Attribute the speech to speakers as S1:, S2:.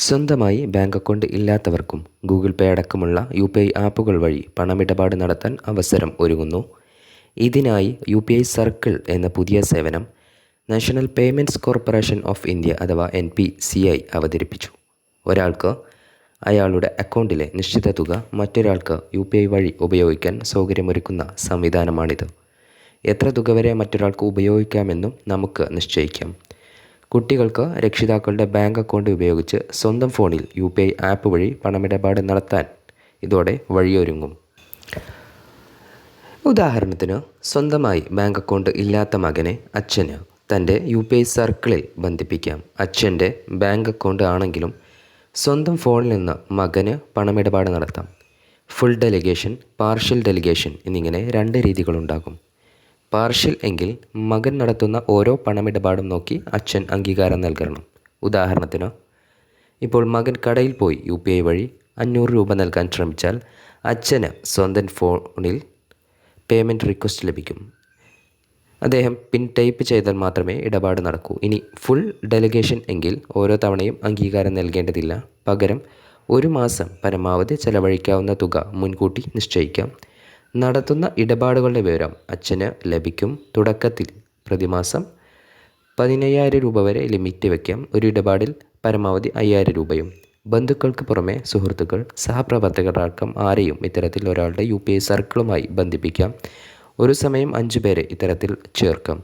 S1: സ്വന്തമായി bank account ഇല്ലാത്തവർക്കും Google പേ അടക്കമുള്ള UPI ആപ്പുകൾ വഴി പണമിടപാട് നടത്താൻ അവസരം ഒരുങ്ങുന്നു. ഇതിനായി യു.പി.ഐ സർക്കിൾ എന്ന പുതിയ സേവനം national payments corporation of India അഥവാ NPCI അവതരിപ്പിച്ചു. ഒരാൾക്ക് അയാളുടെ അക്കൗണ്ടിലെ നിശ്ചിത തുക മറ്റൊരാൾക്ക് യു.പി.ഐ വഴി ഉപയോഗിക്കാൻ സൗകര്യമൊരുക്കുന്ന സംവിധാനമാണിത്. എത്ര തുക വരെ മറ്റൊരാൾക്ക് ഉപയോഗിക്കാമെന്നും നമുക്ക് നിശ്ചയിക്കാം. കുട്ടികൾക്ക് രക്ഷിതാക്കളുടെ ബാങ്ക് അക്കൗണ്ട് ഉപയോഗിച്ച് സ്വന്തം ഫോണിൽ യു.പി.ഐ ആപ്പ് വഴി പണമിടപാട് നടത്താൻ ഇതോടെ വഴിയൊരുങ്ങും. ഉദാഹരണത്തിന്, സ്വന്തമായി ബാങ്ക് അക്കൗണ്ട് ഇല്ലാത്ത മകനെ അച്ഛന് തൻ്റെ യു.പി.ഐ സർക്കിളിൽ ബന്ധിപ്പിക്കാം. അച്ഛൻ്റെ ബാങ്ക് അക്കൗണ്ട് ആണെങ്കിലും സ്വന്തം ഫോണിൽ നിന്ന് മകന് പണമിടപാട് നടത്താം. ഫുൾ ഡെലിഗേഷൻ, പാർഷ്യൽ ഡെലിഗേഷൻ എന്നിങ്ങനെ രണ്ട് രീതികളുണ്ടാകും. പാർഷ്യൽ എങ്കിൽ മകൻ നടത്തുന്ന ഓരോ പണമിടപാടും നോക്കി അച്ഛൻ അംഗീകാരം നൽകണം. ഉദാഹരണത്തിന്, ഇപ്പോൾ മകൻ കടയിൽ പോയി യു.പി.ഐ വഴി 500 രൂപ നൽകാൻ ശ്രമിച്ചാൽ അച്ഛന് സ്വന്തം ഫോണിൽ പേയ്മെൻറ്റ് റിക്വസ്റ്റ് ലഭിക്കും. അദ്ദേഹം പിൻ ടൈപ്പ് ചെയ്താൽ മാത്രമേ ഇടപാട് നടക്കൂ. ഇനി ഫുൾ ഡെലിഗേഷൻ എങ്കിൽ ഓരോ തവണയും അംഗീകാരം നൽകേണ്ടതില്ല. പകരം ഒരു മാസം പരമാവധി ചെലവഴിക്കാവുന്ന തുക മുൻകൂട്ടി നിശ്ചയിക്കാം. നടത്തുന്ന ഇടപാടുകളുടെ വിവരം അച്ഛന് ലഭിക്കും. തുടക്കത്തിൽ പ്രതിമാസം 15,000 രൂപ വരെ ലിമിറ്റ് വയ്ക്കാം. ഒരു ഇടപാടിൽ പരമാവധി 5,000 രൂപയും. ബന്ധുക്കൾക്ക് പുറമെ സുഹൃത്തുക്കൾ, സഹപ്രവർത്തകർ അടക്കം ആരെയും ഇത്തരത്തിൽ ഒരാളുടെ യു.പി.ഐ സർക്കിളുമായി ബന്ധിപ്പിക്കാം. ഒരു സമയം 5 പേരെ ഇത്തരത്തിൽ ചേർക്കാം.